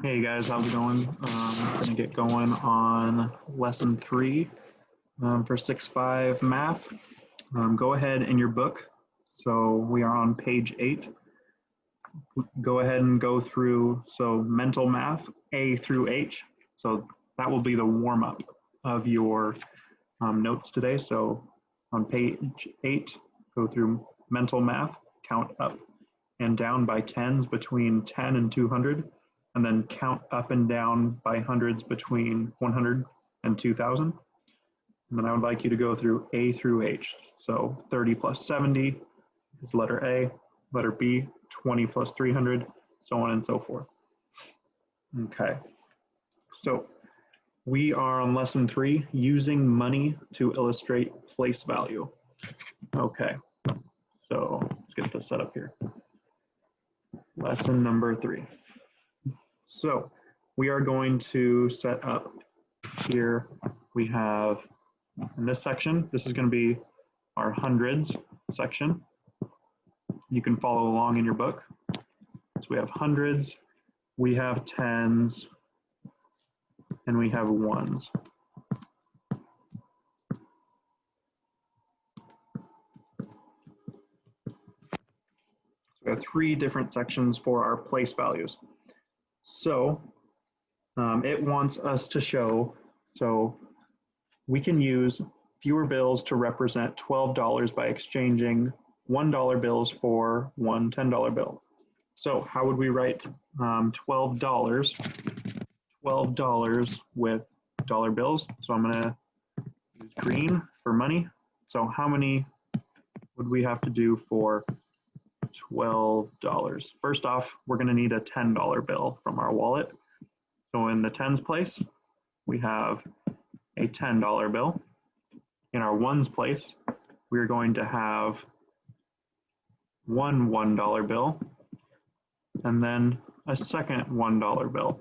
Hey guys, how's it going? I'm gonna get going on lesson 3 for 6-5 math. Go ahead in your book. So we are on page 8. Go ahead and go through, so mental math, A through H. So that will be the warm up of your notes today. So on page 8, go through mental math, count up and down by tens between 10 and 200, and then count up and down by hundreds between 100 and 2000. And then I would like you to go through A through H. So 30 plus 70 is letter A, letter B, 20 plus 300, so on and so forth. Okay, so we are on lesson 3, using money to illustrate place value. Okay, so let's get this set up here. Lesson number 3. So we are going to set up here. We have in this section, this is going to be our hundreds section. You can follow along in your book. So we have hundreds, we have tens, and we have ones. So we have 3 different sections for our place values. So it wants us to show, so we can use fewer bills to represent $12 by exchanging $1 bills for one $10 bill. So how would we write $12 with dollar bills? So I'm going to use green for money. So how many would we have to do for $12? First off, we're going to need a $10 bill from our wallet. So in the tens place, we have a $10 bill. In our ones place, we're going to have one $1 bill, and then a second $1 bill.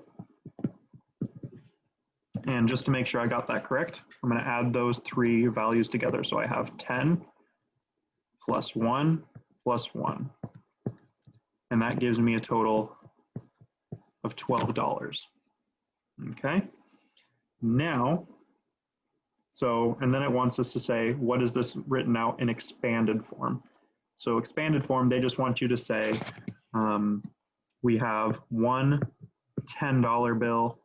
And just to make sure I got that correct, I'm going to add those 3 values together. So I have 10 plus 1 plus 1. And that gives me a total of $12. Okay. Now, so, and then it wants us to say, what is this written out in expanded form? So expanded form, they just want you to say, we have one $10 bill.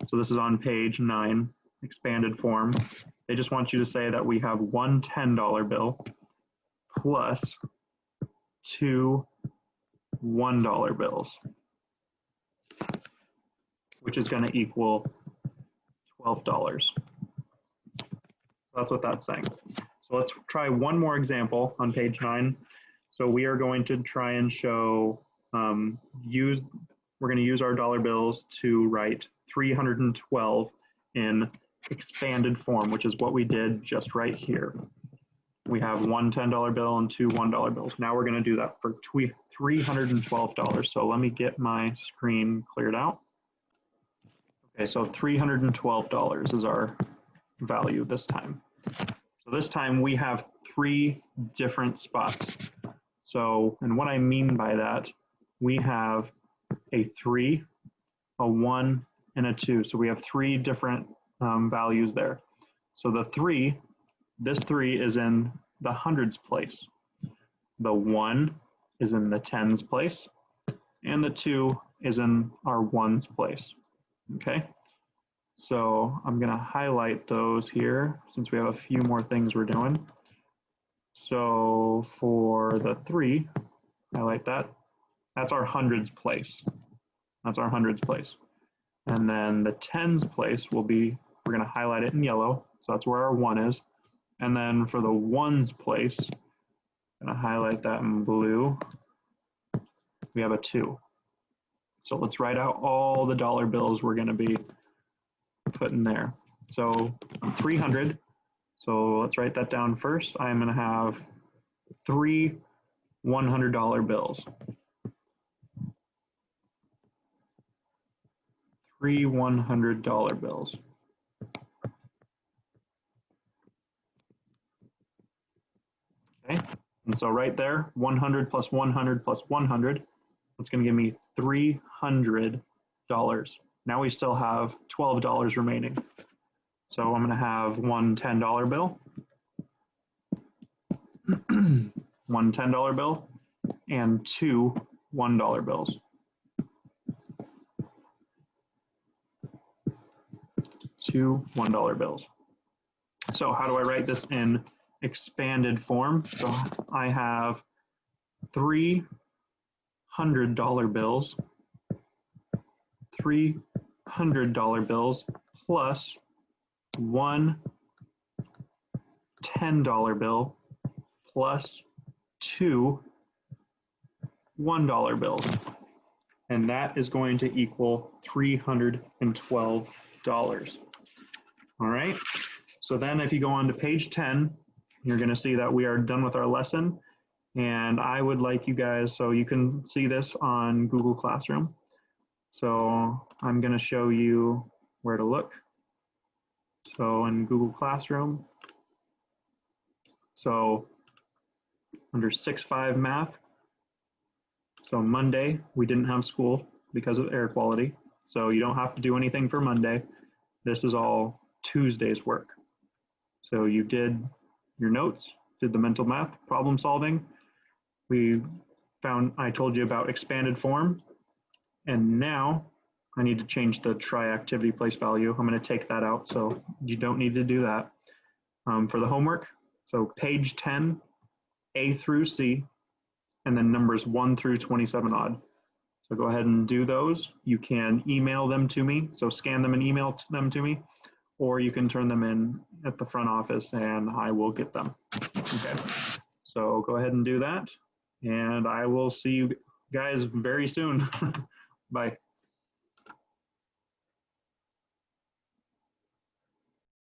So this is on page 9, expanded form. They just want you to say that we have one $10 bill plus 2 $1 bills, which is going to equal $12. That's what that's saying. So let's try one more example on page 9. So we are going to try and show, we're going to use our dollar bills to write 312 in expanded form, which is what we did just right here. We have one $10 bill and 2 $1 bills. Now we're going to do that for $312. So let me get my screen cleared out. Okay, so $312 is our value this time. So this time we have 3 different spots. So, and what I mean by that, we have a 3, a 1, and a 2. So we have 3 different values there. So the 3, this 3 is in the hundreds place. The 1 is in the tens place. And the 2 is in our ones place. Okay. So I'm going to highlight those here since we have a few more things we're doing. So for the 3, highlight that. That's our hundreds place. That's our hundreds place. And then the tens place will be, we're going to highlight it in yellow. So that's where our 1 is. And then for the ones place, I'm going to highlight that in blue. We have a 2. So let's write out all the dollar bills we're going to be putting there. So 300. So let's write that down first. I'm going to have 3 $100 bills. 3 $100 bills. Okay, and so right there, 100 plus 100 plus 100, that's going to give me 300 Now we still have $12 remaining. So I'm going to have one $10 bill, one $10 bill, and two $1 bills. Two $1 bills. So how do I write this in expanded form? So I have three $100 bills, three $100 bills plus one $10 bill plus two $1 bills. And that is going to equal $312. All right. So then if you go on to page 10, you're going to see that we are done with our lesson. And I would like you guys, so you can see this on Google Classroom. So I'm going to show you where to look. So in Google Classroom, so under 6.5 Math, so Monday, we didn't have school because of air quality. So you don't have to do anything for Monday. This is all Tuesday's work. So you did your notes, did the mental math, problem solving. I told you about expanded form. And now I need to change the try activity place value. I'm going to take that out, so you don't need to do that. For the homework, so page 10, A through C, and then numbers 1 through 27 odd. So go ahead and do those. You can email them to me, so scan them and email them to me, or you can turn them in at the front office and I will get them. Okay, so go ahead and do that, and I will see you guys very soon. Bye.